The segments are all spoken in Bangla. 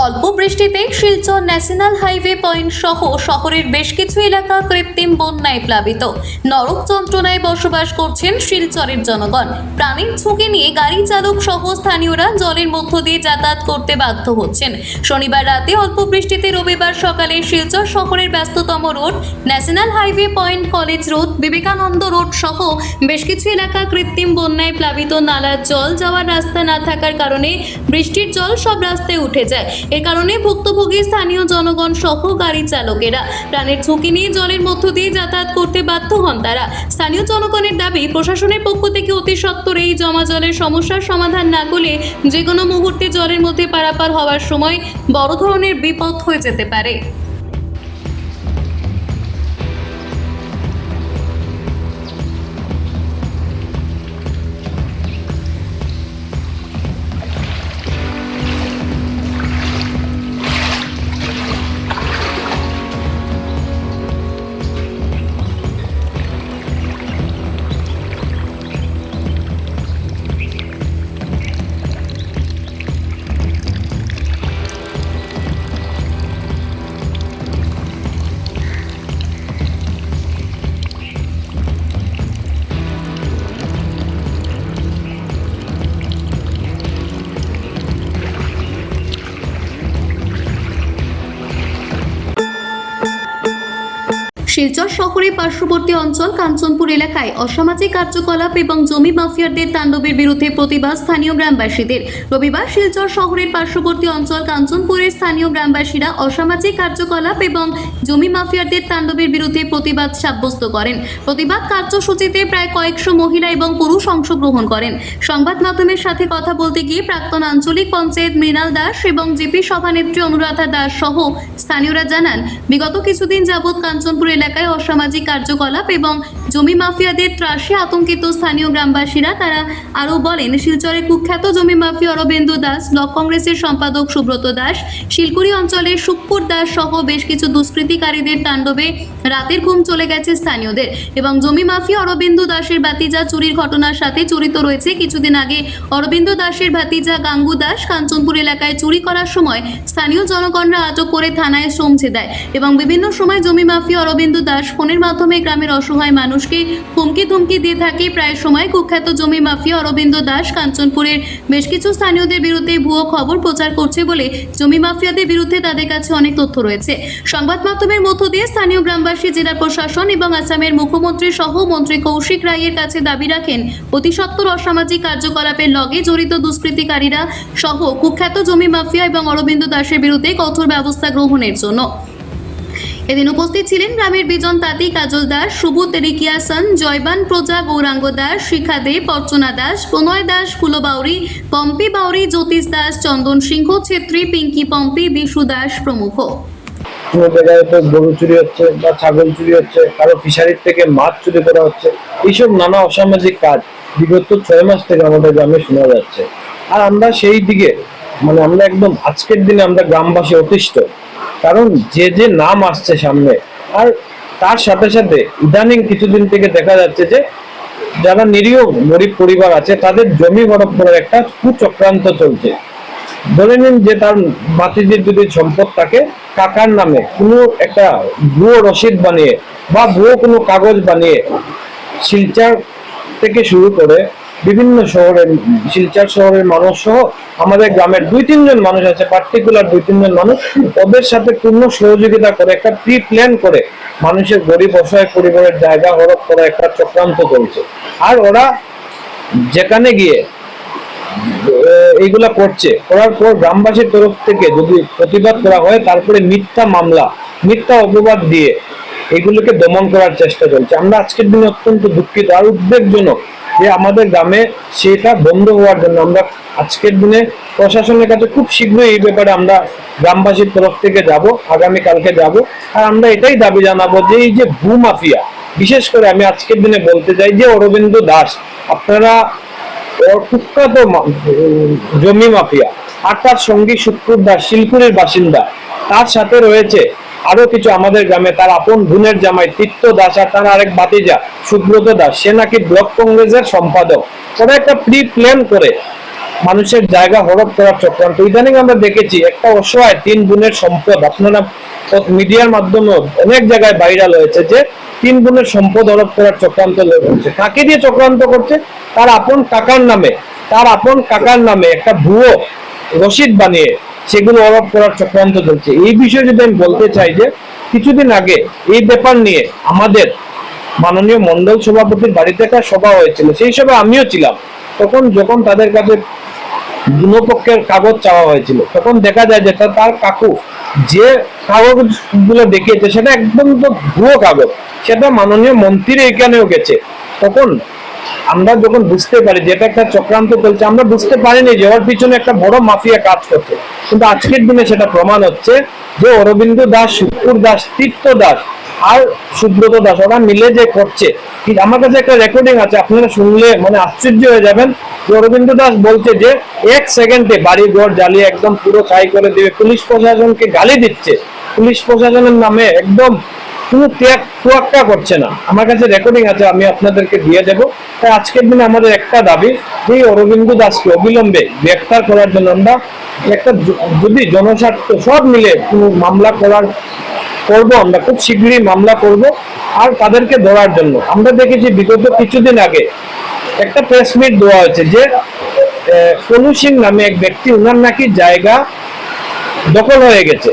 অল্প বৃষ্টিতে শিলচর ন্যাশনাল হাইওয়ে পয়েন্ট সহ শহরের বেশ কিছু এলাকা কৃত্রিম বন্যায় প্লাবিত। নরক যন্ত্রণায় বসবাস করছেন শিলচরের জনগণ। প্রাণীর ঝুঁকি নিয়ে গাড়ি চালক সহ স্থানীয়রা জলের মধ্য দিয়ে যাতায়াত করতে বাধ্য হচ্ছেন। শনিবার রাতে অল্প বৃষ্টিতে রবিবার সকালে শিলচর শহরের ব্যস্ততম road national highway point, college road, Vivekananda road সহ বেশ কিছু এলাকা কৃত্রিম বন্যায় প্লাবিত। নালার জল যাওয়ার রাস্তা না থাকার কারণে বৃষ্টির জল সব রাস্তায় উঠে যায়। এ কারণে ভুক্তভোগী স্থানীয় জনগণ সহ গাড়ি চালকেরা প্রাণের ঝুঁকি নিয়ে জলের মধ্য দিয়ে যাতায়াত করতে বাধ্য হন তারা। স্থানীয় জনগণের দাবি, প্রশাসনের পক্ষ থেকে অতি সত্বর এই জমা জলের সমস্যার সমাধান না করলে যে কোনো মুহূর্তে জলের মধ্যে পারাপার হওয়ার সময় বড় ধরনের বিপদ হয়ে যেতে পারে। শিলচর শহরের পার্শ্ববর্তী অঞ্চল কাঞ্চনপুর এলাকায় অসামাজিক কার্যকলাপ এবং জমি মাফিয়াদের তাণ্ডবের বিরুদ্ধে প্রতিবাদ স্থানীয় গ্রামবাসীদের। রবিবার শিলচর শহরের পার্শ্ববর্তী অঞ্চল কাঞ্চনপুরের স্থানীয় গ্রামবাসীরা অসামাজিক কার্যকলাপ এবং জমি মাফিয়াদের তাণ্ডবের বিরুদ্ধে প্রতিবাদ সাব্যস্ত করেন। প্রতিবাদ কার্যসূচিতে প্রায় কয়েকশো মহিলা এবং পুরুষ অংশগ্রহণ করেন। সংবাদ মাধ্যমের সাথে কথা বলতে গিয়ে প্রাক্তন আঞ্চলিক পঞ্চায়েত মৃণাল দাস এবং জিপি সভানেত্রী অনুরাধা দাস সহ স্থানীয়রা জানান, বিগত কিছুদিন যাবৎ কাঞ্চনপুর এলাকায় অসামাজিক কার্যকলাপ এবং জমি মাফিয়াদের ত্রাসে আতঙ্কিত স্থানীয় গ্রামবাসীরা। তারা আরও বলেন, শিলচরের কুখ্যাত জমি মাফিয়া অরবিন্দ দাস, ব্লক কংগ্রেসের সম্পাদক সুব্রত দাস, শিলকুড়ি অঞ্চলের সুখপুর দাস সহ বেশ কিছু দুষ্কৃতিকারীদের তাণ্ডবে রাতের ঘুম চলে গেছে স্থানীয়দের এবং জমি মাফিয়া অরবিন্দ দাসের ভাতিজা চুরির ঘটনার সাথে জড়িত রয়েছে। কিছুদিন আগে অরবিন্দ দাসের ভাতিজা গাঙ্গু দাস কাঞ্চনপুর এলাকায় চুরি করার সময় স্থানীয় জনগণরা আটক করে থানায় সমঝে দেয় এবং বিভিন্ন সময় জমি মাফিয়া অরবিন্দ দাস ফোনের মাধ্যমে গ্রামের অসহায় মানুষকে হুমকি ধুমকি দিয়ে থাকে। প্রায় সময় কুখ্যাত জমি মাফিয়া অরবিন্দ দাস কাঞ্চনপুরের বেশ কিছু স্থানীয়দের বিরুদ্ধে ভুয়ো খবর প্রচার করছে বলে জমি মাফিয়াদের বিরুদ্ধে তাদের কাছে অনেক তথ্য রয়েছে। সংবাদ মাধ্যমের মধ্য দিয়ে স্থানীয় গ্রামবাসী জেলা প্রশাসন এবং আসামের মুখ্যমন্ত্রী সহ মন্ত্রী কৌশিক রায়ের কাছে দাবি রাখেন, অতি সত্বর অসামাজিক কার্যকলাপের লগে জড়িত দুষ্কৃতিকারীরা সহ কুখ্যাত জমি মাফিয়া এবং অরবিন্দ দাসের বিরুদ্ধে কঠোর ব্যবস্থা গ্রহণের জন্য। এদিন উপস্থিত ছিলেন গ্রামের বিজন তাঁতি, কাজল দাস, সুবুত রিকিয়াসন, জয়বান প্রজা, গৌরাঙ্গ দাস, শিখা দেব, অর্চনা দাস, প্রণয় দাস, ফুলো বাউরি, পম্পি বাউরি, জ্যোতিষ দাস, চন্দন সিংহ ছেত্রী, পিঙ্কি পম্পি, বিশু দাস প্রমুখ। কোনো জায়গায় তো গরু চুরি হচ্ছে বা ছাগল চুরি হচ্ছে, কারো ফিশারির থেকে মাছ চুরি করা হচ্ছে। এইসব নানা অসামাজিক কাজ বিগত 6 মাস থেকে আমাদের গ্রামে শোনা যাচ্ছে। আর আমরা সেই দিকে আমরা একদম আজকের দিনে আমরা গ্রামবাসী অতিষ্ঠ, কারণ যে যে নাম আসছে সামনে। আর তার সাথে সাথে ইদানিং কিছুদিন থেকে দেখা যাচ্ছে যে যারা নিরীহ গরিব পরিবার আছে তাদের জমি হড়প করার একটা কুচক্রান্ত চলছে। ধরে নিন যে তার ভাতিজির যদি সম্পদ থাকে, কাকার নামে কোনো একটা ভুয়ো রসিদ বানিয়ে বা ভুয়ো কোনো কাগজ বানিয়ে শিলচর থেকে শুরু করে বিভিন্ন শহরের, শিলচর শহরের মানুষ সহ আমাদের গ্রামের 2-3 জন মানুষ আছে, পার্টিকুলার 2-3 জন মানুষ, ওদের সাথে পূর্ণ সহযোগিতা করে একটা প্রি প্ল্যান করে মানুষের গরিব অসহায় পরিবারের জায়গা হড়প করা একটা চক্রান্ত চলছে। আর ওরা যেখানে গিয়ে এইগুলা করছে, করার পর গ্রামবাসীর তরফ থেকে যদি প্রতিবাদ করা হয়, তারপরে মিথ্যা মামলা, মিথ্যা অপবাদ দিয়ে এগুলোকে দমন করার চেষ্টা চলছে। আমরা আজকের দিনে অত্যন্ত দুঃখিত আর উদ্বেগজনক যে আমাদের গ্রামে সেটা বন্ধ হওয়ার জন্য আমরা আজকের দিনে প্রশাসনের কাছে খুব শীঘ্রই এই ব্যাপারে আমরা গ্রামবাসীর তরফ থেকে যাব, আগামী কালকে যাব। আর আমরা এটাই দাবি জানাবো যে এই যে ভূ মাফিয়া, বিশেষ করে আমি আজকের দিনে বলতে চাই যে অরবিন্দ দাস, আপনারা কুখ্যাত জমি মাফিয়া, আর তার সঙ্গী সুখপুর দাস শিলকুড়ির বাসিন্দা, তার সাথে রয়েছে আরো কিছু আমাদের গ্রামে তার আপন বোনের জামাই তীর্থ দাস আর তার আরেক ভাতিজা সুব্রত দাস, সে নাকি ব্লক কংগ্রেসের সম্পাদক। ওরা একটা প্রি প্ল্যান করে মানুষের জায়গা হরপ করার চক্রান্ত। ইদানিং আমরা দেখেছি একটা অসহায় 3 বোনের সম্পদ, আপনারা মিডিয়ার মাধ্যমে অনেক জায়গায় ভাইরাল হয়েছে যে 3 বোনের সম্পদ হরপ করার চক্রান্ত করছে। কাকে দিয়ে চক্রান্ত করছে? তার আপন কাকার নামে একটা ভুয়ো রসিদ বানিয়ে সেগুলো হরপ করার চক্রান্ত চলছে। এই বিষয়ে যদি আমি বলতে চাই যে কিছুদিন আগে এই ব্যাপার নিয়ে আমাদের মাননীয় মন্ডল সভাপতির বাড়িতে একটা সভা হয়েছিল, সেই সভা আমিও ছিলাম। যখন তাদের কাছে দুপক্ষের কাগজ চাওয়া হয়েছিল, তখন দেখা যায় যে তার কাকু যে কাগজগুলো দেখিয়েছে সেটা একদম তো ভুয়ো কাগজ, সেটা মাননীয় মন্ত্রীর এখানেও গেছে। তখন আমরা যখন বুঝতে পারি যে এটা একটা চক্রান্ত চলছে, আমরা বুঝতে পারিনি যে ওর পিছনে একটা বড় মাফিয়া কাজ করছে। কিন্তু আজকের দিনে সেটা প্রমাণ হচ্ছে যে অরবিন্দ দাস, শুক্কুর দাস, তীর্থ দাস আর সুব্রত দাস ওরা মিলে যে করছে। আমার কাছে একটা রেকর্ডিং আছে, আপনারা শুনলে মানে আশ্চর্য হয়ে যাবেন যে অরবিন্দ দাস বলছে যে 1 সেকেন্ডে বাড়ি ঘর জ্বালিয়ে একদম পুরো ছাই করে দিবে, পুলিশ প্রশাসনকে গালি দিচ্ছে, পুলিশ প্রশাসনের নামে একদম কোনো তোয়াক্কা করছে না। আমার কাছে রেকর্ডিং আছে, আমি আপনাদেরকে দিয়ে দেবো। তাই আজকের দিনে আমাদের একটা দাবি যে অরবিন্দ দাসকে অবিলম্বে গ্রেফতার করার জন্য আমরা একটা যদি জনস্বার্থ সব মিলে কোনো মামলা করবো, আমরা খুব শীঘ্রই মামলা করব আর তাদেরকে ধরার জন্য। আমরা দেখেছি বিগত কিছুদিন আগে একটা প্রেস মিট দেওয়া হয়েছে যে কলু সিং নামে এক ব্যক্তি, ওনার নাকি জায়গা দখল হয়ে গেছে,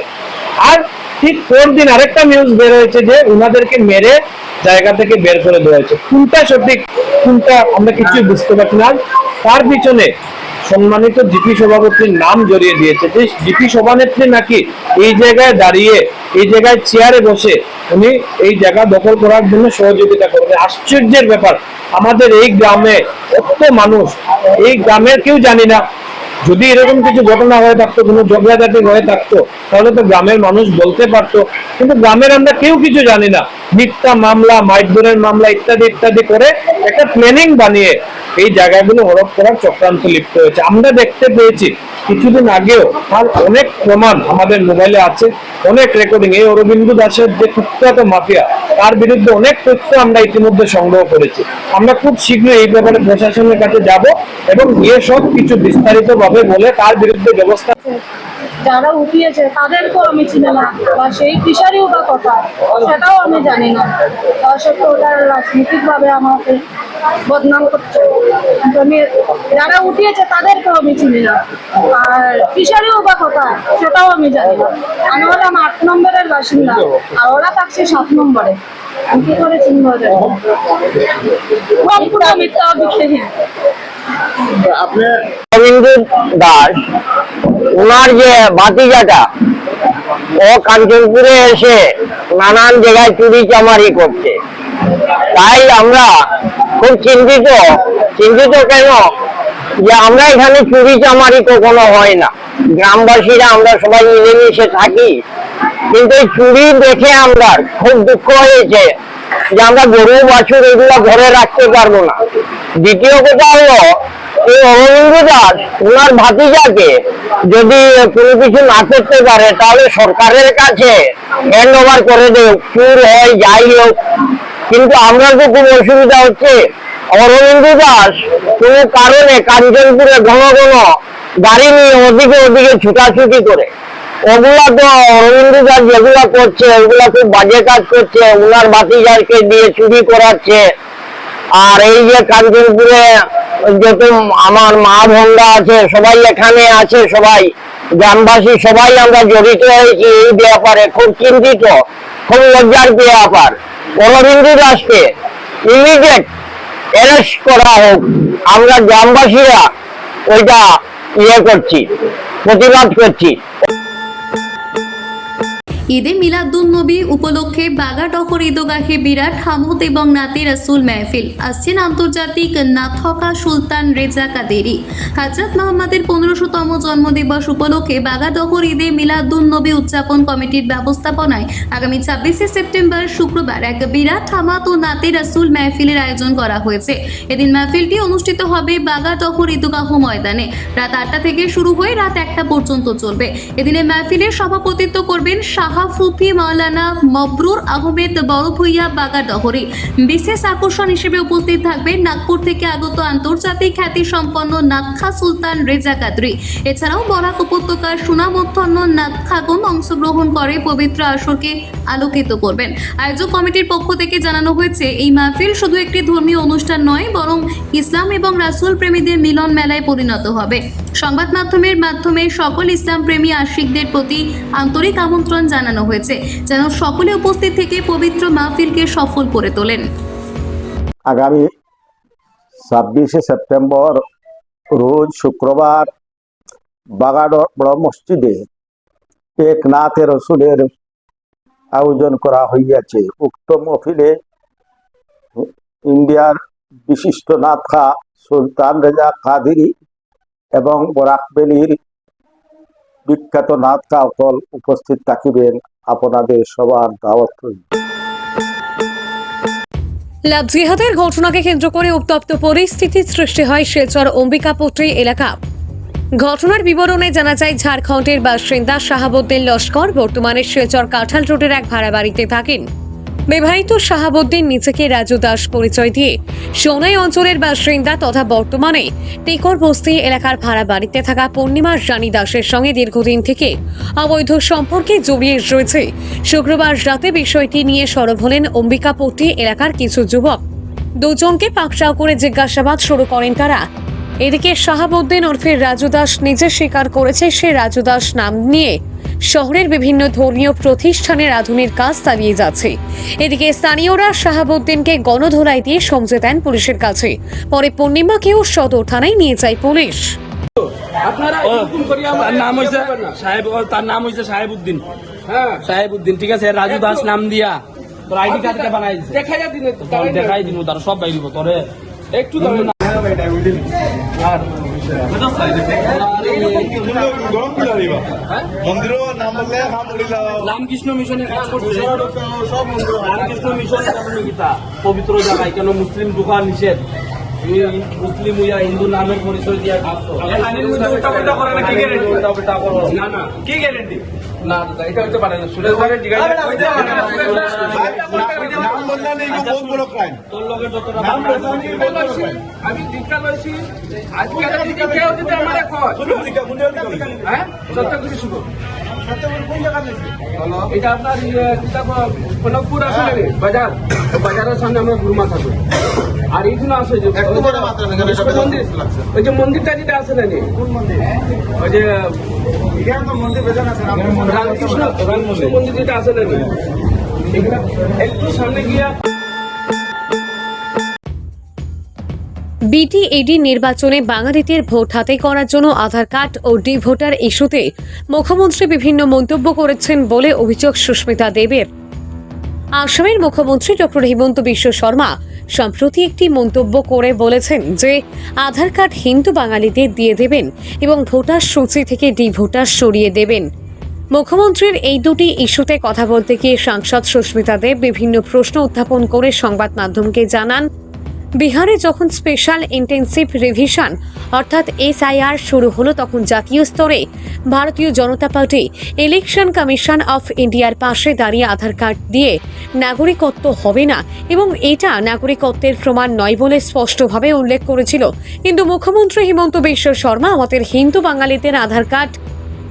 আর ঠিক পরদিন আরেকটা নিউজ বের হয়েছে যে উনাদেরকে মেরে জায়গা থেকে বের করে দেওয়া হয়েছে। কোনটা সঠিক কোনটা আমরা কিছুই বুঝতে পারছি না। তার পিছনে সম্মানিত জিপি সভাপতির নাম জড়িয়ে দিয়েছে যে জিপি সভানেত্রী নাকি এই জায়গায় দাঁড়িয়ে, এই জায়গায় চেয়ারে বসে উনি এই জায়গা দখল করার জন্য সহযোগিতা করবে। আশ্চর্যের ব্যাপার, আমাদের এই গ্রামে কত মানুষ, এই গ্রামের কেউ জানি না। যদি এরকম কিছু ঘটনা হয়ে থাকতো, কোনো ঝগড়াঝাটি হয়ে থাকতো, তাহলে তো গ্রামের মানুষ বলতে পারতো। কিন্তু গ্রামের আমরা কেউ কিছু জানি না। মিথ্যা মামলা, মারধরের মামলা ইত্যাদি ইত্যাদি করে একটা প্ল্যানিং বানিয়ে এই জায়গাগুলো হরপ করার চক্রান্ত লিপ্ত হয়েছে। আমরা দেখতে পেয়েছি কিছুদিন আগেও, তার অনেক প্রমাণ আমাদের মোবাইলে আছে, অনেক রেকর্ডিং। এই অরবিন্দ দাসের যে কুখ্যাত মাফিয়া, তার বিরুদ্ধে অনেক তথ্য আমরা ইতিমধ্যে সংগ্রহ করেছি। আমরা খুব শীঘ্রই এই ব্যাপারে প্রশাসনের কাছে যাব এবং গিয়ে সব কিছু বিস্তারিত ভাবে বলে তার বিরুদ্ধে ব্যবস্থা। যারা উঠিয়েছে তাদেরকেও আমি চিনি না, বা সেই ফিশারিও বা কথা সেটাও আমি জানি না। তা সত্ত্বেও ওরা রাজনৈতিকভাবে আমাকে বদনাম করছে। কিন্তু আমি যারা উঠিয়েছে তাদেরকেও আমি চিনি না, আর ফিশারিও বা কথা সেটাও আমি জানি না। আমি হলাম 8 নম্বরের বাসিন্দা, আর ওরা থাকছে 7 নম্বরে। আমি কি করে চিনবো? পুরো মিথ্যা অভিজ্ঞতা। অরবিন্দ দাস ওনার যে ভাতিজাটা, ও কাঞ্চনপুরে এসে নানান জায়গায় চুরি চামারি করছে। তাই আমরা খুব চিন্তিত কেন যে আমরা এখানে চুরি চামারি কখনো হয় না, গ্রামবাসীরা আমরা সবাই মিলেমিশে থাকি। কিন্তু এই চুরি দেখে আমরা খুব দুঃখ হয়েছে যে আমরা গরু বাছুর এগুলো ঘরে রাখতে পারবো না। দ্বিতীয় কথা হলো এই অরবিন্দ দাস ওনার ভাতিজাকে যদি কোনো কিছু না করতে পারে তাহলে সরকারের কাছে হ্যান্ড ওভার করে দেব, চুর হয় যাই হোক। কিন্তু আমরা তো খুব অসুবিধা হচ্ছে, অরবিন্দ দাস কোনো কারণে কাঞ্চনপুরে ঘন ঘন গাড়ি নিয়ে ওদিকে ছুটাছুটি করে, ওগুলা তো অরবিন্দ দাস যেগুলা করছে ওগুলা খুব বাজে কাজ করছে। ওনার ভাতিজাকে দিয়ে চুরি করাচ্ছে। আর এই যে কাঞ্চনপুরে যত আমার মা বোনরা আছে সবাই এখানে আছে, সবাই গ্রামবাসী সবাই আমরা জড়িত হয়েছি এই ব্যাপারে। খুব চিন্তিত, খুব লজ্জার ব্যাপার। অরবিন্দ দাসকে ইমিডিয়েট অ্যারেস্ট করা হোক। আমরা গ্রামবাসীরা ওইটা করছি, প্রতিবাদ করছি। ঈদে মিলাদুন্নবী উপলক্ষে বাগাডহর ঈদগাহে বিরাট হামদ এবং নাতে রাসূল মেহফিল। আসছেন আন্তর্জাতিক নাথকা সুলতান রেজা কাদেরি। হযরত মুহাম্মদের 1500তম জন্মদিবস উপলক্ষে বাগাডহর ঈদে মিলাদুন্নবী উদযাপন কমিটির ব্যবস্থাপনায় আগামী 26শে সেপ্টেম্বর শুক্রবার এক বিরাট হামাদ ও নাতে রাসূল মেহফিলের আয়োজন করা হয়েছে। এদিন মেহফিলটি অনুষ্ঠিত হবে বাগাডহর ঈদগাহ ময়দানে। রাত 8টা থেকে শুরু হয়ে রাত 1টা পর্যন্ত চলবে। এদিনে মেহফিলের সভাপতিত্ব করবেন শাহ মাহাফুফি মাওলানা মবরুর আহমেদ বড় ভূঁইয়া বাগাডহরে। বিশেষ আকর্ষণ হিসেবে উপস্থিত থাকবে নাগপুর থেকে আগত আন্তর্জাতিক খ্যাতিসম্পন্ন নাগখা সুলতান রেজা কাদরি। এছাড়াও বরাক উপত্যকার সুনামধন্য নাগখাগণ অংশগ্রহণ করে পবিত্র আসরকে আলোকিত করবেন। আয়োজক কমিটির পক্ষ থেকে জানানো হয়েছে, এই মাহফিল শুধু একটি ধর্মীয় অনুষ্ঠান নয়, বরং ইসলাম এবং রাসূল প্রেমীদের মিলন মেলায় পরিণত হবে। সংবাদ মাধ্যমের মাধ্যমে সকল ইসলাম প্রেমী আশিকদের প্রতি আন্তরিক আমন্ত্রণ জানানো হয়েছে, যেন সকলে উপস্থিত থেকে পবিত্র মাহফিলকে সফল করে তোলেন। আগামী 26শে সেপ্টেম্বর রোজ শুক্রবার বাগাডোর মসজিদে এক নাতে রসুলের আয়োজন করা হইয়াছে। উক্ত মহফিলে ইন্ডিয়ার বিশিষ্ট নাথা সুলতান রেজা কাদরি এবং বরাক ভ্যালির বিখ্যাত নাথা অকল উপস্থিত থাকিবেন। আপনাদের সবার দাওয়াত রইল। লাভ জিহাদের ঘটনাকে কেন্দ্র করে উত্তপ্ত পরিস্থিতির সৃষ্টি হয় শিলচর অম্বিকাপট্টি এলাকা। ঘটনার বিবরণে জানা যায়, ঝাড়খণ্ডের বাসিন্দা শাহাবুদ্দিন লস্কর বর্তমানে শিলচর কাঁঠাল রোডের এক ভাড়া বাড়িতে থাকেন। বিবাহিত শাহাবুদ্দিন নিজেকে রাজু দাস পরিচয় দিয়ে সোনাই অঞ্চলের বাসিন্দা তথা বর্তমানে টেকর বস্তি এলাকার ভাড়া বাড়িতে থাকা পূর্ণিমা রানী দাসের সঙ্গে দীর্ঘদিন থেকে অবৈধ সম্পর্কে জড়িয়ে রয়েছে। শুক্রবার রাতে বিষয়টি নিয়ে সরব হলেন অম্বিকাপট্টি এলাকার কিছু যুবক। দুজনকে পাকড়াও করে জিজ্ঞাসাবাদ শুরু করেন তারা। এদিকে শাহাবুদ্দিন ওরফে রাজু দাস নিজে স্বীকার করেছে সে রাজু দাস নাম নিয়ে শহরের বিভিন্ন ধর্মীয় প্রতিষ্ঠানের রাঁধুনির কাজ চালিয়ে যাচ্ছে। এদিকে স্থানীয়রা শাহাবুদ্দিনকে গণধোলাই দিয়ে সমঝে দেন পুলিশের কাছে। পরে পূর্ণিমাকেও সদর থানায় নিয়ে যায় পুলিশ। তার নাম হয়েছে সাহেবউদ্দিন। সাহেবউদ্দিন, ঠিক আছে। রাজু দাস নাম দিয়া তোর আইডি কার্ড কে বানাই দেখাই দিন, তার সব বাইরিব তোরে একটু রামকৃষ্ণ মিশনে কাজ করছে। রামকৃষ্ণ মিশনে পবিত্র জায়গায় কেন মুসলিম ঢোকা নিষেধ। মুসলিম হইয়া হিন্দু নামের পরিচয় দিয়া কাজ না কি গ্যারেন্টি না দাদা, এটা হতে পারে না। সুরেশ ভাই তোর লোকের যতটা আমি দীক্ষা লইছি আজকে কেউ যদি আমার সত্য কিছু শুভ এটা আপনার কনকপুর আসলে বাজার, বাজারের সামনে আমরা গুরুমা থাকবো। আর এইগুলো আছে যে মন্দির, ওই যে মন্দিরটা যেটা আছে না, ওই যে রামকৃষ্ণ মন্দির যেটা আছে না, একটু সামনে গিয়া। বিটিএডি নির্বাচনে বাঙালিদের ভোট হাতে করার জন্য আধার কার্ড ও ডি ভোটার ইস্যুতে মুখ্যমন্ত্রী বিভিন্ন মন্তব্য করেছেন বলে অভিযোগ সুস্মিতা দেবের। আসামের মুখ্যমন্ত্রী ডক্টর হিমন্ত বিশ্ব শর্মা সম্প্রতি একটি মন্তব্য করে বলেছেন যে আধার কার্ড হিন্দু বাঙালিদের দিয়ে দেবেন এবং ভোটার সূচি থেকে ডি ভোটার সরিয়ে দেবেন। মুখ্যমন্ত্রীর এই দুটি ইস্যুতে কথা বলতে গিয়ে সাংসদ সুস্মিতা দেব বিভিন্ন প্রশ্ন উত্থাপন করে সংবাদ মাধ্যমকে জানান, বিহারে যখন স্পেশাল ইন্টেন্সিভ রিভিশন অর্থাৎ এসআইআর শুরু হলো, তখন জাতীয় স্তরে ভারতীয় জনতা পার্টি ইলেকশন কমিশন অফ ইন্ডিয়ার পাশে দাঁড়িয়ে আধার কার্ড দিয়ে নাগরিকত্ব হবে না এবং এটা নাগরিকত্বের প্রমাণ নয় বলে স্পষ্টভাবে উল্লেখ করেছিল। কিন্তু মুখ্যমন্ত্রী হিমন্ত বিশ্ব শর্মা আমাদের হিন্দু বাঙালিদের আধার কার্ড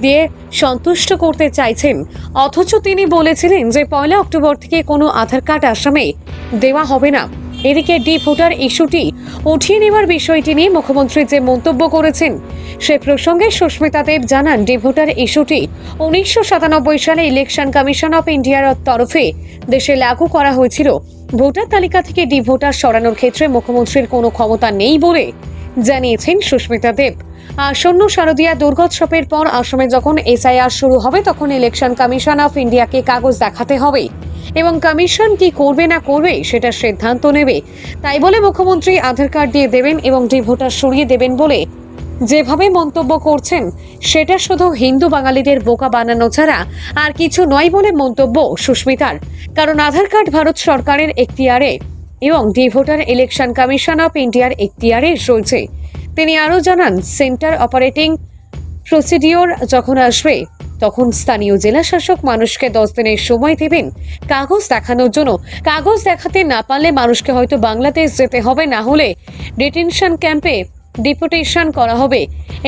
দিয়ে সন্তুষ্ট করতে চাইছেন, অথচ তিনি বলেছিলেন যে 1 অক্টোবর থেকে কোনো আধার কার্ড আসামে দেওয়া হবে না। এদিকে ডি ভোটার ইস্যুটি উঠিয়ে নেওয়ার বিষয়টি নিয়ে মুখ্যমন্ত্রী যে মন্তব্য করেছেন সে প্রসঙ্গে সুস্মিতা দেব জানান, ডি ভোটার ইস্যুটি 1997 সালে ইলেকশন কমিশন অফ ইন্ডিয়ার তরফে দেশে লাগু করা হয়েছিল। ভোটার তালিকা থেকে ডি ভোটার সরানোর ক্ষেত্রে মুখ্যমন্ত্রীর কোনো ক্ষমতা নেই বলে জানিয়েছেন সুস্মিতা দেব। আসন্ন শারদীয়া দুর্গোৎসবের পর আসামে যখন এসআইআর শুরু হবে, তখন ইলেকশন কমিশন অফ ইন্ডিয়াকে কাগজ দেখাতে হবে এবং কমিশন কি করবে না করবে সেটা সিদ্ধান্ত নেবে। তাই বলে মুখ্যমন্ত্রী আধার কার্ড দিয়ে দেবেন এবং ডি ভোটার সরিয়ে দেবেন বলে যেভাবে মন্তব্য করছেন সেটা শুধু হিন্দু বাঙালিদের বোকা বানানো ছাড়া আর কিছু নয় বলে মন্তব্য সুস্মিতার। কারণ আধার কার্ড ভারত সরকারের এখতিয়ারে এবং D voter election commission of ইন্ডিয়ার এখতিয়ারে রয়েছে। তিনি আরও জানান, সেন্টার অপারেটিং প্রসিডিওর যখন আসবে তখন স্থানীয় জেলা শাসক মানুষকে 10 দিনের সময় দেবেন কাগজ দেখানোর জন্য। কাগজ দেখাতে না পারলে মানুষকে হয়তো বাংলাদেশ যেতে হবে, না হলে ডিটেনশন ক্যাম্পে ডিপোর্টেশন করা হবে।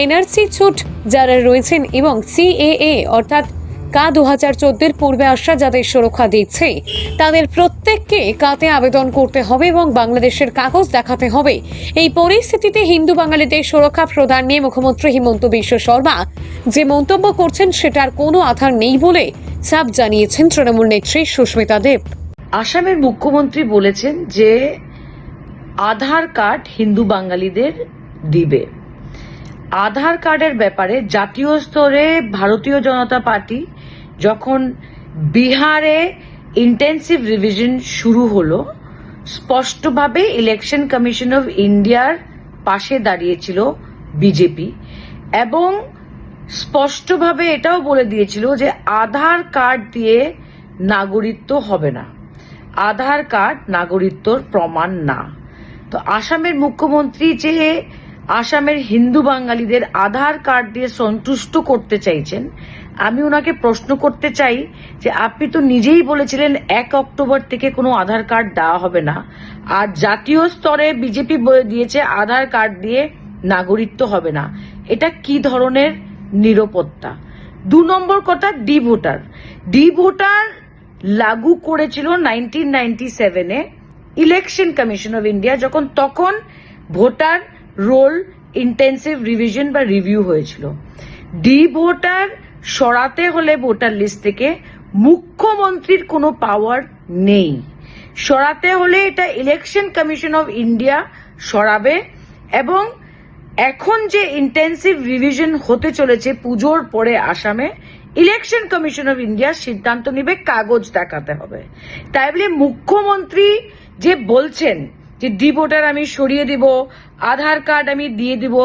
এনআরসি ছুট যারা রয়েছেন এবং সিএএ অর্থাৎ কা 2014 পূর্বে আসা যাদের সুরক্ষা দিচ্ছে তাদের প্রত্যেককে কাতে আবেদন করতে হবে এবং বাংলাদেশের কাগজ দেখাতে হবে। এই পরিস্থিতিতে হিন্দু বাঙালিদের সুরক্ষা প্রদান নিয়ে মুখ্যমন্ত্রী হিমন্ত বিশ্ব শর্মা যে মন্তব্য করছেন সেটার কোনো আধার নেই বলে সাফ জানিয়েছেন তৃণমূল নেত্রী সুস্মিতা দেব। আসামের মুখ্যমন্ত্রী বলেছেন যে আধার কার্ড হিন্দু বাঙালিদের দিবে। আধার কার্ডের ব্যাপারে জাতীয় স্তরে ভারতীয় জনতা পার্টি যখন বিহারে ইন্টেন্সিভ রিভিশন শুরু হলো, স্পষ্টভাবে ইলেকশন কমিশন অফ ইন্ডিয়ার পাশে দাঁড়িয়েছিল বিজেপি এবং স্পষ্টভাবে এটাও বলে দিয়েছিল যে আধার কার্ড দিয়ে নাগরিকত্ব হবে না, আধার কার্ড নাগরিকত্বর প্রমাণ না। তো আসামের মুখ্যমন্ত্রী যে আসামের হিন্দু বাঙালিদের আধার কার্ড দিয়ে সন্তুষ্ট করতে চাইছেন, আমি ওনাকে প্রশ্ন করতে চাই যে আপনি তো নিজেই বলেছিলেন 1 অক্টোবর থেকে কোনো আধার কার্ড দেওয়া হবে না, আর জাতীয় স্তরে বিজেপি বলে দিয়েছে আধার কার্ড দিয়ে নাগরিকত্ব হবে না। এটা কি ধরনের নিরাপত্তা? 2 নম্বর কথা, ডি ভোটার লাগু করেছিল 1997-এ ইলেকশন কমিশন অফ ইন্ডিয়া যখন তখন ভোটার রোল ইন্টেন্সিভ রিভিশন বা রিভিউ হয়েছিল। ডি ভোটার সরাতে হলে ভোটার লিস্ট থেকে মুখ্যমন্ত্রীর কোনো পাওয়ার নেই, সরাতে হলে এটা ইলেকশন কমিশন অফ ইন্ডিয়া সরাবে। এবং এখন যে ইন্টেন্সিভ রিভিশন হতে চলেছে পুজোর পরে আসামে, ইলেকশন কমিশন অফ ইন্ডিয়া সিদ্ধান্ত নিবে কাগজ দেখাতে হবে। তাই বলে মুখ্যমন্ত্রী যে বলছেন যে ডি ভোটার আমি সরিয়ে দিব, আধার কার্ড আমি দিয়ে দিব,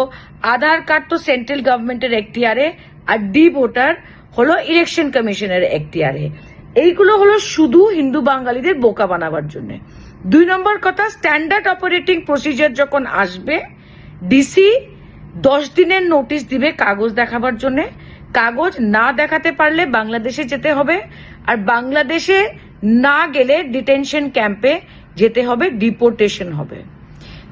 আধার কার্ড তো সেন্ট্রাল গভর্নমেন্টের এখতিয়ারে আর ডি ভোটার হলো ইলেকশন কমিশনের এখতিয়ারে, এইগুলো হলো শুধু হিন্দু বাঙালিদের বোকা বানাবার জন্য। 2 নম্বর কথা, স্ট্যান্ডার্ড অপারেটিং প্রসিজার যখন আসবে, ডিসি 10 দিনের নোটিশ দিবে কাগজ দেখাবার জন্য। কাগজ না দেখাতে পারলে বাংলাদেশে যেতে হবে, আর বাংলাদেশে না গেলে ডিটেনশন ক্যাম্পে যেতে হবে, ডিপোর্টেশন হবে।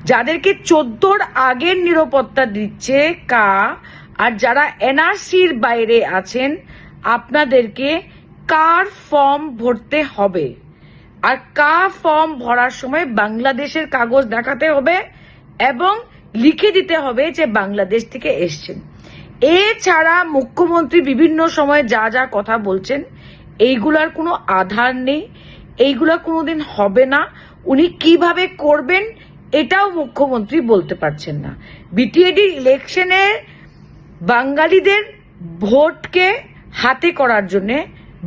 যাদেরকে 14-র আগের নিরাপত্তা দিচ্ছে কা, আর যারা এনআরসির বাইরে আছেন আপনাদেরকে কার ফর্ম ভরতে হবে, আর কা ফর্ম ভরার সময় বাংলাদেশের কাগজ দেখাতে হবে এবং লিখে দিতে হবে যে বাংলাদেশ থেকে এসছেন। এছাড়া মুখ্যমন্ত্রী বিভিন্ন সময় যা যা কথা বলছেন এইগুলার কোনো আধার নেই, এইগুলা কোনোদিন হবে না। উনি কিভাবে করবেন এটাও মুখ্যমন্ত্রী বলতে পারছেন না। বিটিএডি ইলেকশনে বাঙালিদের ভোটকে হাতে করার জন্য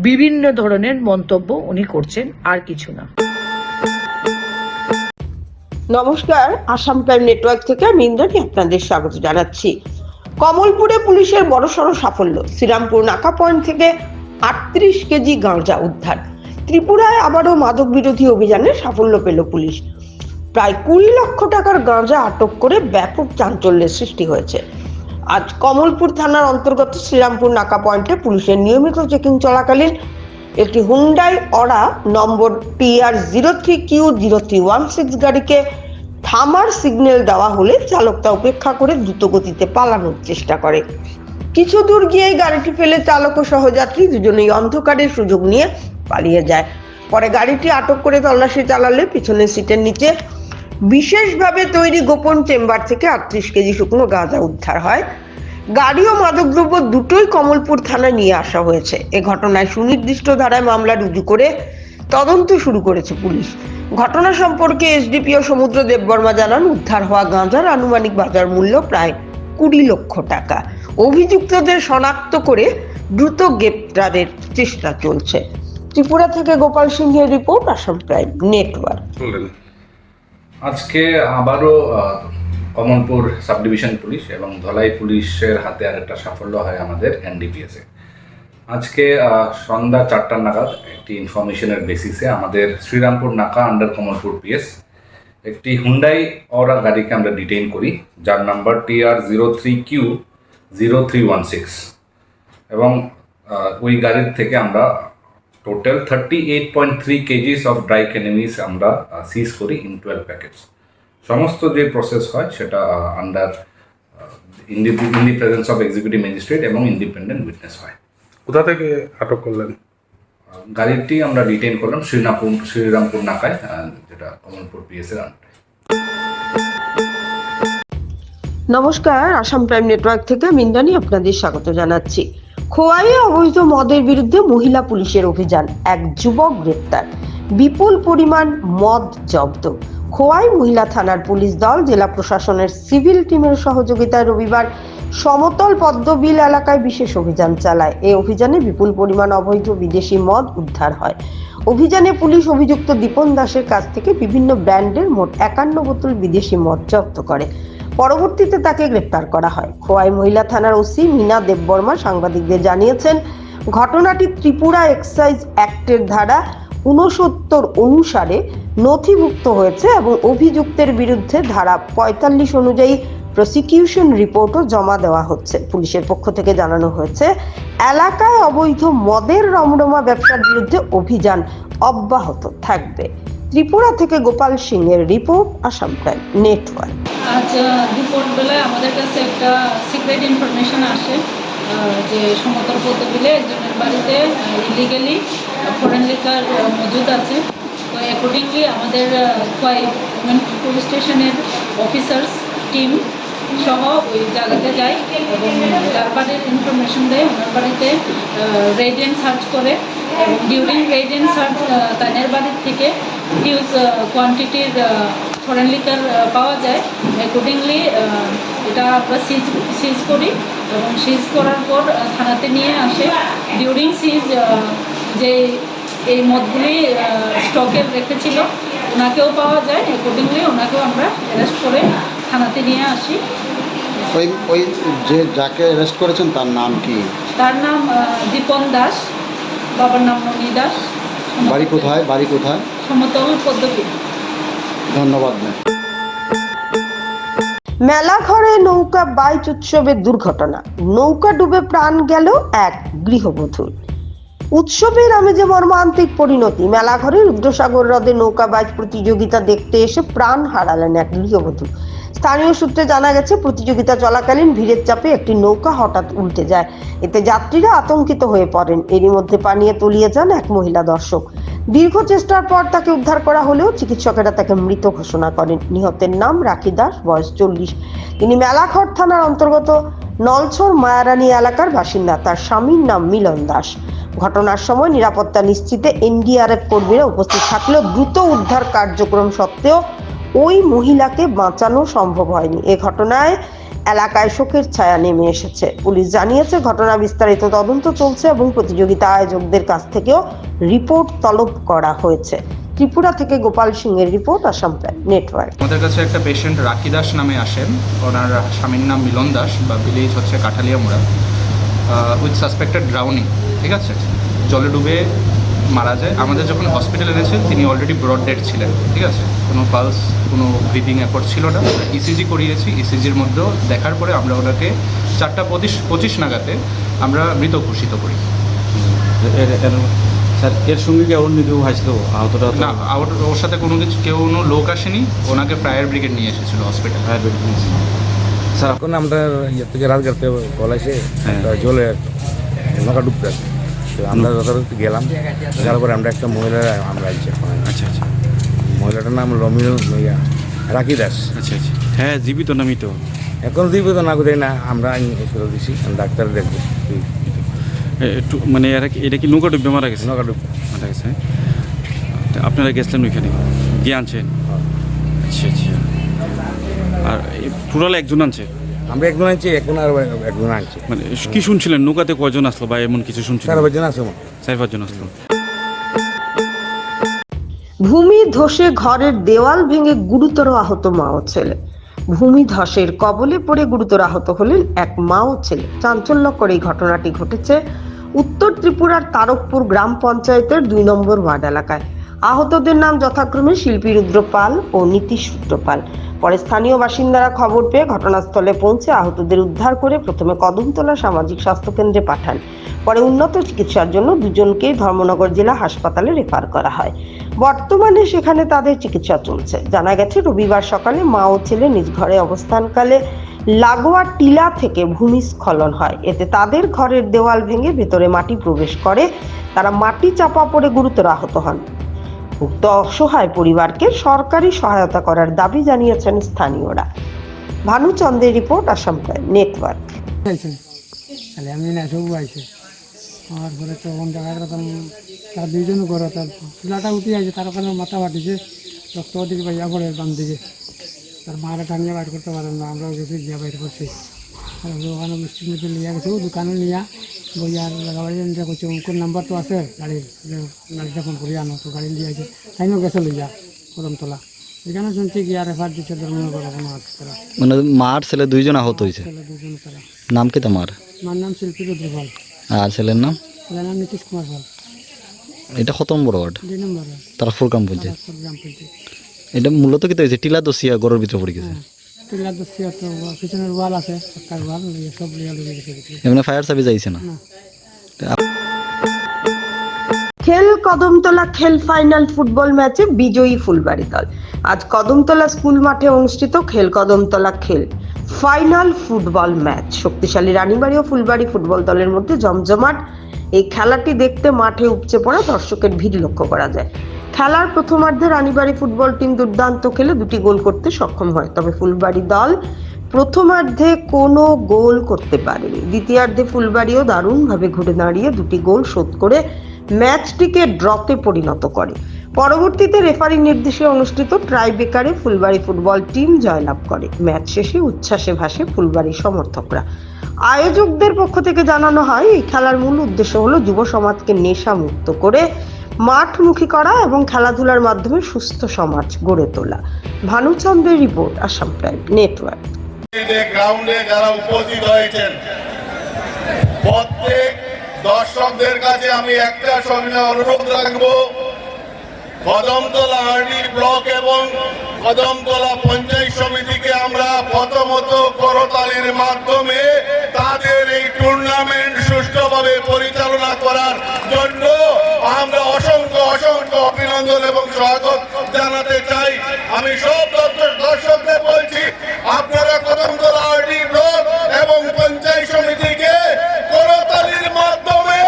বিভিন্ন ধরনের মন্তব্য উনি করছেন, আর কিছু না। নমস্কার, আসাম প্রাইম নেটওয়ার্ক থেকে আমি ইন্দ্রাণী আপনাদের স্বাগত জানাচ্ছি। কমলপুরে পুলিশের বড়সড় সাফল্য, শ্রীরামপুর নাকা পয়েন্ট থেকে 38 কেজি গাঁজা উদ্ধার। ত্রিপুরায় আবারও মাদক বিরোধী অভিযানে সাফল্য পেল পুলিশ। প্রায় 20 লক্ষ টাকার গাঁজা আটক করে ব্যাপক চাঞ্চল্যের সৃষ্টি হয়েছে। আজ কমলপুর থানার অন্তর্গত শ্রীরামপুর নাকা পয়েন্টে পুলিশের নিয়মিত চেকিং চলাকালীন একটি হুন্ডাই অরা নম্বর TR03Q0316 গাড়িকে থামার সিগন্যাল দেওয়া হলে চালক তা উপেক্ষা করে দ্রুত গতিতে পালানোর চেষ্টা করে। কিছু দূর গিয়ে গাড়িটি ফেলে চালক ও সহযাত্রী দুজনেই অন্ধকারের সুযোগ নিয়ে পালিয়ে যায়। পরে গাড়িটি আটক করে তল্লাশি চালালে পিছনের সিটের নিচে বিশেষভাবে তৈরি গোপন চেম্বার থেকে 38 কেজি শুকনো গাঁজা উদ্ধার হয়। গাড়ি ও মাদকদ্রব্য দুটোই কমলপুর থানায় নিয়ে আসা হয়েছে। এ ঘটনায় সুনির্দিষ্ট ধারায় মামলা রুজু করে তদন্ত শুরু করেছে পুলিশ। ঘটনা সম্পর্কে এসডিপিও সমুদ্র দেববর্মা জানান, উদ্ধার হওয়া গাঁজার আনুমানিক বাজার মূল্য প্রায় 20 লক্ষ টাকা। অভিযুক্তদের শনাক্ত করে দ্রুত গ্রেপ্তারের চেষ্টা চলছে। ত্রিপুরা থেকে গোপাল সিংহের রিপোর্ট, আসাম প্রাইম নেটওয়ার্ক। আজকে আবারও কমলপুর সাব ডিভিশন পুলিশ এবং ধলাই পুলিশের হাতে আরেকটা সাফল্য হয় আমাদের এনডিপিএসে। আজকে সন্ধ্যা 4টা নাগাদ একটি ইনফরমেশনের বেসিসে আমাদের শ্রীরামপুর নাকা আন্ডার কমলপুর পিএস একটি হুন্ডাই অরা গাড়িকে আমরা ডিটেইন করি, যার নাম্বার TR03Q0316 এবং ওই গাড়ির থেকে আমরা total 38.3 KGs of dry cannabis আমরা সিজ করি ইন 12 প্যাকেটস। সমস্ত যে প্রসেস হয় সেটা under in the presence of executive magistrate এবং ইন্ডিপেন্ডেন্ট উইটনেস হয়। কোথা থেকে আটক করলেন? গাড়িটি আমরা ডিটেইন করলাম শ্রীরামপুর নাকায়, যেটা কমলপুর পিএসের আন্ডারে। নমস্কার, আসাম প্রাইম নেটওয়ার্ক থেকে আমি ইন্দ্রাণী আপনাদের স্বাগত জানাচ্ছি। খোয়াইয়ে অবৈধ মদের বিরুদ্ধে মহিলা পুলিশের অভিযান, এক যুবক গ্রেপ্তার, বিপুল পরিমাণ মদ জব্দ। খোয়াই মহিলা থানার পুলিশ দল জেলা প্রশাসনের সিভিল টিমের সহযোগিতায় রবিবার সমতল পদ্মবিল এলাকায় বিশেষ অভিযান চালায়। এই অভিযানে বিপুল পরিমাণ অবৈধ বিদেশি মদ উদ্ধার হয়। অভিযানে পুলিশ অভিযুক্ত দীপন দাসের কাছ থেকে বিভিন্ন ব্র্যান্ডের মোট 51 বোতল বিদেশি মদ জব্দ করে। পরবর্তীতে তাকে গ্রেপ্তার করা হয়। খোয়াই মহিলা থানার ওসি মীনা দেববর্মা সাংবাদিকদের জানিয়েছেন, ঘটনাটি ত্রিপুরা এক্সাইজ অ্যাক্টের ধারা 69 অনুসারে নথিভুক্ত হয়েছে এবং অভিযুক্তের বিরুদ্ধে ধারা 45 অনুযায়ী প্রসিকিউশন রিপোর্টও জমা দেওয়া হচ্ছে। পুলিশের পক্ষ থেকে জানানো হয়েছে, এলাকায় অবৈধ মদের রমরমা ব্যবসার বিরুদ্ধে অভিযান অব্যাহত থাকবে। ত্রিপুরা থেকে গোপাল সিং এর রিপোর্ট, আসাম প্রাইম নেটওয়ার্ক। আজ দুপুরবেলায় আমাদের কাছে একটা সিক্রেট ইনফরমেশন আসে যে সমতল পদ্মবিলে একজনের বাড়িতে ইলিগেলি ফরেন লিকার মজুদ আছে। তো অ্যাকর্ডিংলি আমাদের খোয়াই পুলিশ স্টেশনের অফিসার্স টিম সহ ওই জায়গাতে যায় এবং যার বাড়ির ইনফরমেশন দেয় ওনার বাড়িতে রেড অ্যান্ড সার্চ করে এবং ডিউরিং রেড অ্যান্ড সার্চ তাদের বাড়ির থেকে হিউজ কোয়ান্টিটির ফরেন লিকার পাওয়া যায়। অ্যাকর্ডিংলি এটা আমরা সিজ করি এবং সিজ করার পর থানাতে নিয়ে আসে। ডিউরিং সিজ যে এই মদগুলি স্টকের রেখেছিল ওনাকেও পাওয়া যায়। অ্যাকর্ডিংলি ওনাকেও আমরা অ্যারেস্ট করে থানাতে নিয়ে আসি। ওই যে যাকে অ্যারেস্ট করেছেন তার নাম কি? তার নাম দীপন দাস, বাবার নাম ননী দাস। বাড়ি কোথায়? সমতল পদ্মবিল। ধন্যবাদ ম্যাম। মেলাঘরে নৌকা বাইচ উৎসবের দুর্ঘটনা, নৌকা ডুবে প্রাণ গেল এক গৃহবধূর। উৎসবের আমেজে মর্মান্তিক পরিণতি। মেলাঘরে রুদ্রসাগর হ্রদে নৌকা বাইচ প্রতিযোগিতা দেখতে এসে প্রাণ হারালেন এক গৃহবধূ। স্থানীয় সূত্রে জানা গেছে, প্রতিযোগিতা চলাকালীন ভিড়ের চাপে একটি নৌকা হঠাৎ উল্টে যায়। এতে যাত্রীরা আতঙ্কিত হয়ে পড়েন। এরই মধ্যে পানিয়ে তলিয়ে যান এক মহিলা দর্শক। দীর্ঘ চেষ্টার পর তাকে উদ্ধার করা হলেও চিকিৎসকেরা তাকে মৃত ঘোষণা করেন। নিহতের নাম রাখি দাস, বয়স 40। তিনি মেলাঘর থানার অন্তর্গত নলছর মায়ারানী এলাকার বাসিন্দা। তার স্বামীর নাম মিলন দাস। ঘটনার সময় নিরাপত্তা নিশ্চিতে এনডিআরএফ কর্মীরা উপস্থিত থাকলেও দ্রুত উদ্ধার কার্যক্রম সত্ত্বেও ওই মহিলাকে বাঁচানো সম্ভব হয়নি। এ ঘটনায় এলাকায় শোকের ছায়া নেমে এসেছে। পুলিশ জানিয়েছে, ঘটনা বিস্তারিত তদন্ত চলছে এবং প্রতিযোগিতা আয়োজকদের কাছ থেকেও রিপোর্ট তলব করা হয়েছে। ত্রিপুরা থেকে গোপাল সিং এর রিপোর্ট, আসাম প্রাইম নেটওয়ার্ক। আমাদের কাছে একটা পেশেন্ট রাখি দাস নামে আসেন। ওনার স্বামীর নাম মিলন দাস বা ভিলেজ হচ্ছে কাঠালিয়া মোড়া, উইথ সাসপেক্টেড ড্রাউনিং। ঠিক আছে, জলে ডুবে মারা যায়। আমাদের যখন হসপিটালে এনেছেন তিনি অলরেডি ব্রড ডেড ছিলেন। ঠিক আছে, কোনো পালস, কোনো ব্রিদিং এফোর্ট ছিল না। ইসিজি করিয়েছি। ইসিজির মধ্যেও দেখার পরে আমরা ওনাকে 4:25 নাগাদে আমরা মৃত ঘোষিত করি। স্যার, এর সঙ্গে কি অন্য কেউ হয়েছিল আহতটা? না, ওর সাথে কোনো লোক আসেনি। ওনাকে ফায়ার ব্রিগেড নিয়ে এসেছিল হসপিটাল। ফায়ার ব্রিগেড স্যার, এখন আমরা ইয়ে থেকে রাত গাড়তে বলাইছে জলে নৌকা ডুবতে আছে। আমরা যথারীতি গেলাম, যার পরে আমরা একটা মহিলা আমরা আইছি। আচ্ছা, মহিলাটার নাম রাখি দাস। আচ্ছা, হ্যাঁ, জীবিত নামই তো এখন জীবিত না কোথায় না, আমরা করে দিছি, ডাক্তার দেখবো। মানে এটা কি নৌকা ডুবে মারা গেছে? নৌকা ডুবে মারা গেছে। আপনারা গেছিলেন ওইখানে, গিয়ে আনছেন? আচ্ছা, আর টোটাল একজন আনছে? আমরা একজন আনছি, এখন আর একজন আনছি। মানে কি শুনছিলেন, নৌকাতে কয়জন আসলো বা এমন কিছু শুনছিলেন? 4-5 জন আসলো। 4-5 জন আসলো। ভূমি ধসে ঘরের দেওয়াল ভেঙে গুরুতর আহত মা ও ছেলে। ভূমি ধসের কবলে পড়ে গুরুতর আহত হলেন এক মা ও ছেলে। চাঞ্চল্যকর এই ঘটনাটি ঘটেছে উত্তর ত্রিপুরার তারকপুর গ্রাম পঞ্চায়েতের 2 নম্বর ওয়ার্ড এলাকায়। আহতদের নাম যথাক্রমে শিল্পী রুদ্র পাল ও নীতিশ রুদ্র পাল। পরে স্থানীয় বাসিন্দারা খবর পেয়ে ঘটনাস্থলে পৌঁছে আহতদের উদ্ধার করে প্রথমে কদমতলা সামাজিক স্বাস্থ্য কেন্দ্রে পাঠান। পরে উন্নত চিকিৎসার জন্য দুজনকেই ধর্মনগর জেলা হাসপাতালে রেফার করা হয়। বর্তমানে সেখানে তাদের চিকিৎসা চলছে। জানা গেছে, রবিবার সকালে মা ও ছেলে নিজ ঘরে অবস্থানকালে লাগোয়া টিলা থেকে ভূমিস্খলন হয়। এতে তাদের ঘরের দেওয়াল ভেঙে ভেতরে মাটি প্রবেশ করে। তারা মাটি চাপা পড়ে গুরুতর আহত হন। উক্ত অসহায় পরিবারকে সরকারি সহায়তা করার দাবি জানিয়েছেন স্থানীয়রা। ভানুচন্দ্রের রিপোর্ট, আসাম প্রাইম নেটওয়ার্ক। আমি না সব আইছে আমার ঘরে তখন দেখা গেল তার দুইজন ঘরে তার চুলাটা উঠে আছে, তার ওখানে মাথা ফাটিছে, রক্ত দিকে বাইয়া পড়ে বাম দিকে। তার মারা টানিয়ে বাইর করতে পারেন না, আমরাও গেছি গিয়া বাইর করছি। ওখানে মিষ্টি মিষ্টি নিয়ে গেছে, দোকানে নিয়ে বইয়ার লাগাবাড়ি নিয়ে করছে। কোন নাম্বার তো আছে গাড়ির, গাড়িটা ফোন করি আনো, তো গাড়ি নিয়ে আছে, তাইও গেছে লইয়া কদমতলা। এখানে শুনছি গিয়া রেফার দিচ্ছে ধর্মনগর কোনো হাসপাতাল। মানে মার ছেলে দুইজন আহত হয়েছে। দুজন তারা। নাম কি তোমার? আমার নাম শিল্পী রুদ্র পাল। আর ছেলের নাম? ছেলের নাম নীতিশ কুমার পাল। এটা কত নম্বর ওয়ার্ড? 2 নম্বর। তারাপুর গ্রাম পঞ্চায়েত। গ্রাম পঞ্চায়েত। এটা মূলত কি হয়েছে? টিলা দোষিয়া ঘরের ভিতরে পড়ে গেছে। টিলা দোষিয়া তো পিছনের ওয়াল আছে, পাকার ওয়াল, সব লিয়া লেগে গেছে। এমনি ফায়ার সার্ভিস আইছে না? খেল কদমতলা খেল ফাইনাল ফুটবল ম্যাচে বিজয়ী ফুলবাড়ি দল। আজ কদমতলা স্কুল মাঠে অনুষ্ঠিত খেল কদমতলা খেল ফাইনাল ফুটবল ম্যাচ। শক্তিশালী রানীবাড়ি ও ফুলবাড়ি ফুটবল দলের মধ্যে জমজমাট এই খেলাটি দেখতে মাঠে উপচে পড়া দর্শকের ভিড় লক্ষ্য করা যায়। খেলার প্রথমার্ধে রানীবাড়ি ফুটবল টিম দুর্দান্ত খেলে 2টি গোল করতে সক্ষম হয়, তবে ফুলবাড়ি দল প্রথমার্ধে কোনো গোল করতে পারেনি। দ্বিতীয়ার্ধে ফুলবাড়িও দারুণভাবে ঘুরে দাঁড়িয়ে 2টি গোল শোধ করে ম্যাচটিকে ড্রতে পরিণত করে। পরবর্তীতে রেফারির নির্দেশে অনুষ্ঠিত ট্রাইবেকারে ফুলবাড়ি ফুটবল টিম জয়লাভ করে। ম্যাচ শেষে উচ্ছ্বাসে ভাসে ফুলবাড়ির সমর্থকরা। আয়োজকদের পক্ষ থেকে জানানো হয়, এই খেলার মূল উদ্দেশ্য হলো যুব সমাজকে নেশা মুক্ত করে মাঠমুখী করা এবং খেলাধুলার মাধ্যমে সুস্থ সমাজ গড়ে তোলা। ভানুচন্দ্রের রিপোর্ট, আসাম প্রাইম নেটওয়ার্ক। গ্রাউন্ডে যারা উপস্থিত হয়েছেন প্রত্যেক দর্শকদের কাছে আমি একটা সঙ্গে অনুরোধ রাখবো, কদমতলা আরডি ব্লক এবং কদমতলা পঞ্চায়েত সমিতিকে আমরা প্রথমত করতালির মাধ্যমে তাদের এই টুর্নামেন্ট সুষ্ঠুভাবে পরিচালনা করার জন্য আমরা অসংখ্য অসংখ্য অভিনন্দন এবং স্বাগত জানাতে চাই। আমি সব দর্শকদের বলছি, আপনারা কদমতলা আরডি ব্লক এবং পঞ্চায়েত সমিতিকে করতালির মাধ্যমে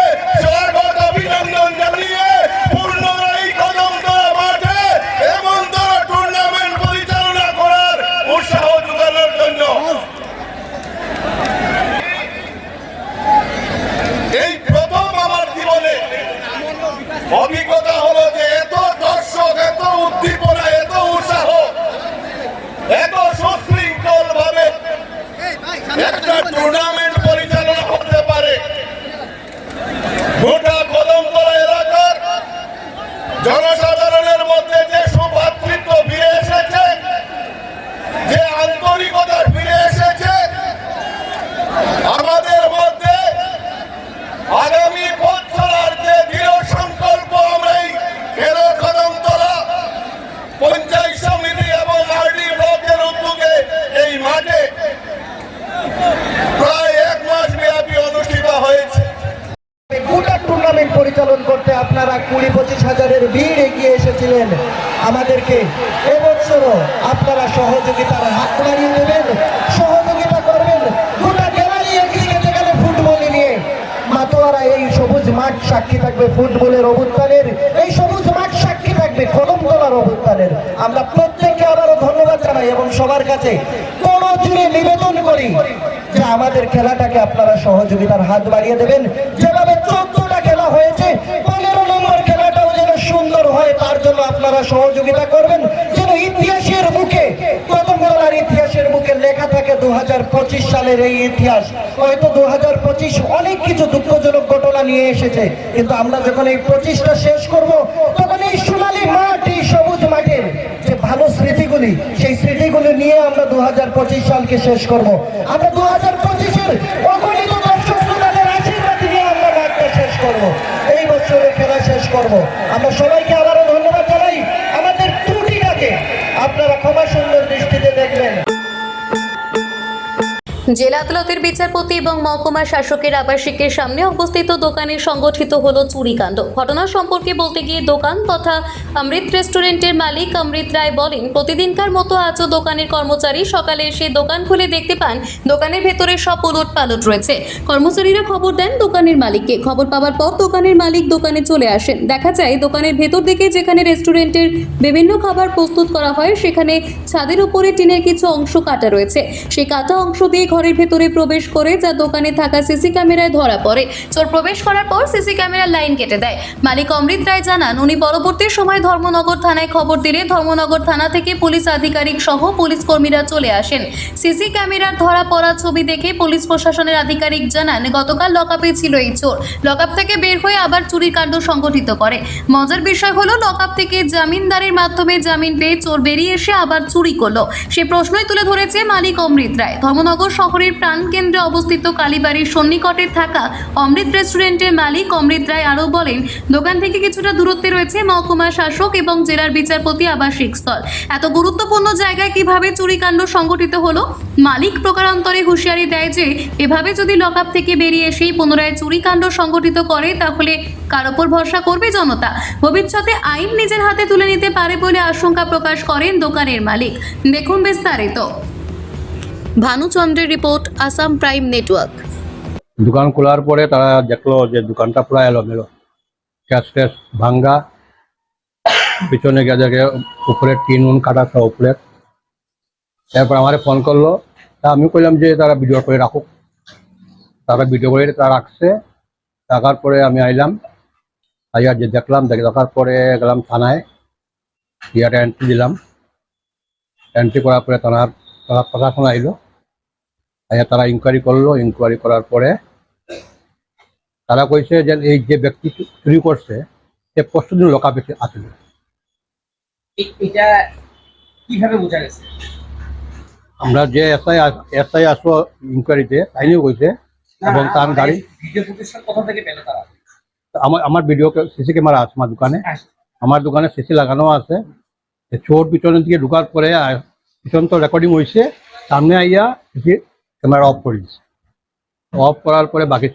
স্বাগত অভিনন্দন জানিয়ে পুনরায় কদমতলা মাঠে এমন ধরনের টুর্নামেন্ট পরিচালনা করার উৎসাহ যোগানোর জন্য এই প্রথম আমার জীবনে অভিজ্ঞতা হলো যে এত দর্শক, এত উদ্দীপনা, এত উৎসাহ, এত সুশৃঙ্খল ভাবে একটা টুর্নামেন্ট পরিচালনা করতে পারে। গোটা কদমতলা এলাকার জনসাধারণের মধ্যে যে সৌভাতৃত্ব ফিরে এসেছে, যে আন্তরিকতা ফিরে এসেছে, আমাদের মধ্যে আগামী পথ চলার যে দৃঢ় সংকল্প আমরা এই খেল কদমতলা পঞ্চায়েত সমিতি এবং আরডি ব্লকের উদ্যোগে এই মাঠে প্রায় 1 মাস ব্যাপী অনুষ্ঠিত হয়েছে। গোটা টুর্নামেন্ট পরিচালন করতে আপনারা 20-25 হাজারের ভিড় এগিয়ে এসেছিলেন। আমাদেরকে এবছরও আপনারা সহযোগিতার হাত বাড়িয়ে দেবেন, সহযোগিতা করবেন। গোটা জেলারই একদিকে গেলে ফুটবল নিয়ে মাতোয়ারা এই সবুজ মাঠ সাক্ষী থাকবে ফুটবলের অবস্থানের, এই সবুজ মাঠ সাক্ষী থাকবে কদমতলার অবস্থানের। আমরা প্রত্যেককে আবারও ধন্যবাদ জানাই এবং সবার কাছে কোনো জুড়ে নিবেদন করি যে আমাদের খেলাটাকে আপনারা সহযোগিতার হাত বাড়িয়ে দেবেন। যেভাবে 14টা খেলা হয়েছে, 15 নম্বর খেলাটাও যেন সুন্দর হয় তার জন্য আপনারা সহযোগিতা করবেন, যেন ইতিহাসের বুকে, কদমতলার ইতিহাসের বুকে লেখা থাকে 2025 সালের এই ইতিহাস। হয়তো 2025 অনেক কিছু দুঃখজনক ঘটনা নিয়ে এসেছে, কিন্তু আমরা যখন এই 25টা শেষ করব, তখন এই সোনালী মাঠ, এই সবুজ মাঠের যে ভালো স্মৃতিগুলি, সেই স্মৃতিগুলি নিয়ে আমরা 2025 সালকে শেষ করব। আমরা 2025-এর অগণিত দর্শক তাদের আশীর্বাদ নিয়ে আমরা মাঠটা শেষ করব, এই বছরের খেলা শেষ করব। আমরা সবাইকে আবারও ধন্যবাদ। জেলা আদালতের বিচারপতি এবং মহকুমা শাসকের আবাসিকের সামনে অবস্থিত দোকানে সংগঠিত হলো চুরিকাণ্ড। ঘটনা সম্পর্কে বলতে গিয়ে দোকান তথা অমৃত রেস্টুরেন্টের মালিক অমৃত রায় বলেন, প্রতিদিনকার মতো আজও দোকানের কর্মচারী সকালে এসে দোকান খুলে দেখতে পান দোকানের ভেতরে সব উলট পালট রয়েছে। কর্মচারীরা খবর দেন দোকানের মালিককে। খবর পাওয়ার পর দোকানের মালিক দোকানে চলে আসেন। দেখা যায় দোকানের ভেতর দিকে যেখানে রেস্টুরেন্টের বিভিন্ন খাবার প্রস্তুত করা হয় সেখানে ছাদের উপরে টিনের কিছু অংশ কাটা রয়েছে। সেই কাটা অংশ দিয়ে ঘরের ভেতরে প্রবেশ করে যা দোকানে থাকা সিসি ক্যামেরায় ধরা পড়ে। চোর প্রবেশ করার পর সিসি ক্যামেরার লাইন কেটে দেয়। মালিক অমৃত রায় জানান, উনি পরবর্তী সময় ধর্মনগর থানায় খবর দিলে ধর্মনগর থানা থেকে পুলিশ আধিকারিক সহ পুলিশ কর্মীরা চলে আসেন। সিসি ক্যামেরার ধরা পড়া ছবি দেখে পুলিশ প্রশাসনের আধিকারিক জানান, গতকাল লকআপে ছিল এই চোর। লকআপ থেকে বের হয়ে আবার চুরির কাণ্ড সংঘটিত করে। মজার বিষয় হলো, লকআপ থেকে জামিনদারের মাধ্যমে জামিন পেয়ে চোর বেরিয়ে এসে আবার চুরি করলো। সে প্রশ্নই তুলে ধরেছে মালিক অমৃত রায়। ধর্মনগর শহরের প্রাণকেন্দ্রে অবস্থিত কালীবাড়ির সন্নিকটে থাকা অমৃত রেস্টুরেন্টের মালিক অমৃত রায় আরও বলেন, দোকান থেকে কিছুটা দূরত্বে রয়েছে মহকুমা শাসক এবং জেলার বিচারপতি আবাসিক স্থল। এত গুরুত্বপূর্ণ জায়গায় কিভাবে চুরিকাণ্ড সংঘটিত হলো? মালিক প্রকারান্তরে হুঁশিয়ারি দেয় যে এভাবে যদি লকআপ থেকে বেরিয়ে এসেই পুনরায় চুরিকাণ্ড সংঘটিত করে তাহলে কার ওপর ভরসা করবে জনতা? ভবিষ্যতে আইন নিজের হাতে তুলে নিতে পারে বলে আশঙ্কা প্রকাশ করেন দোকানের মালিক। দেখুন বিস্তারিত। ভানুচন্দ্রের রিপোর্ট, আসাম প্রাইম নেটওয়ার্ক। দোকান খোলার পরে তারা দেখলো যে দোকানটা পুরো এলোমেলো, গ্যাস ট্যাস ভাঙ্গা, পিছনে গিয়ে দেখে উপরে টিন উন কাটা সব উপরে। তারপর আমারে ফোন করলো, তা আমি কইলাম যে তারা ভিডিও করে রাখুক। তারা ভিডিও করে তারা রাখছে। রাখার পরে আমি আইলাম, আইয়া যে দেখলাম, দেখার পরে গেলাম থানায়, ইয়াটা এন্ট্রি দিলাম। এন্ট্রি করার পরে তারা প্রশাসন আইলো, আইয়া তারা ইনকোয়ারি করলো। ইনকোয়ারি করার পরে তারা কইছে যে এই যে ব্যক্তি চুরি করছে সে ৫০ দিন লকআপে আছিল। এটা কিভাবে বোঝা গেছে? আমরা যে এসআই আসলো ইনকোয়ারিতে, তাইনিও কইছে। এবং তার গাড়ি ভিডিও ফুটেজটা কোথা থেকে পেল তারা? আমার ভিডিও সিসি ক্যামেরা আছে আমার দোকানে। আমার দোকানে সিসি লাগানো আছে। চোর পিছনের দিকে ঢুকার পরে পিছন তো রেকর্ডিং হয়েছে, সামনে আইয়া সিসি ক্যামেরা অফ করে দিচ্ছে। অফ করার পরে বাকি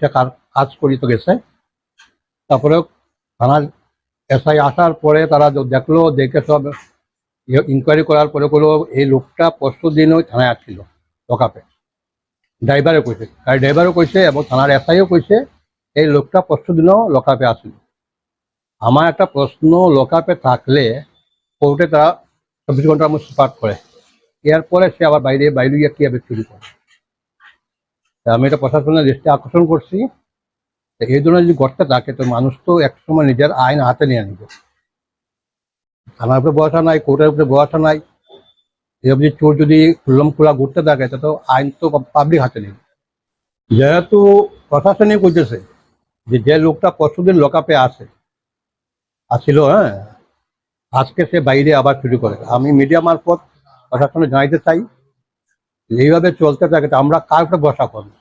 কাজ করি তো গেছে। তারপরে থানার এসআই আসার পরে তারা দেখলো, দেখে সব ইনকোয়ারি করার পরে বললো এই লোকটা ৫০ দিন ওই থানায় আসছিল লকআপে। ড্রাইভারে কইছে, গাড়ি ড্রাইভারও কইছে এবং থানার এসআইও কইছে এই লোকটা ৫০ দিনও লকআপে আসছিল। আমার একটা প্রশ্ন, লকআপে থাকলে কোর্টে তারা ২৪ ঘন্টার মধ্যে সুপার করে, এরপরে সে আবার বাইরে গিয়ে কীভাবে চুরি করে? আমি এটা প্রশাসনের দৃষ্টি আকর্ষণ করছি। এই ধরনের যদি ঘটতে থাকে তো মানুষ তো একসময় নিজের আইন হাতে নিয়ে নিবে। থানার উপরে ভরসা নাই, কোর্টের উপরে ভরসা নাই। এরকম যদি চোর যদি খুল্লম খোলা ঘুরতে থাকে তো আইন তো পাবলিক হাতে নেই। যেহেতু প্রশাসনই কইতেছে যে লোকটা ৫০ দিন লকআপে আসছিল, হ্যাঁ, আজকে সে বাইরে আবার চুরি করে। আমি মিডিয়া মারফত প্রশাসনে জানাইতে চাই, এইভাবে চলতে থাকে তো আমরা কার উপরে ভরসা করবো?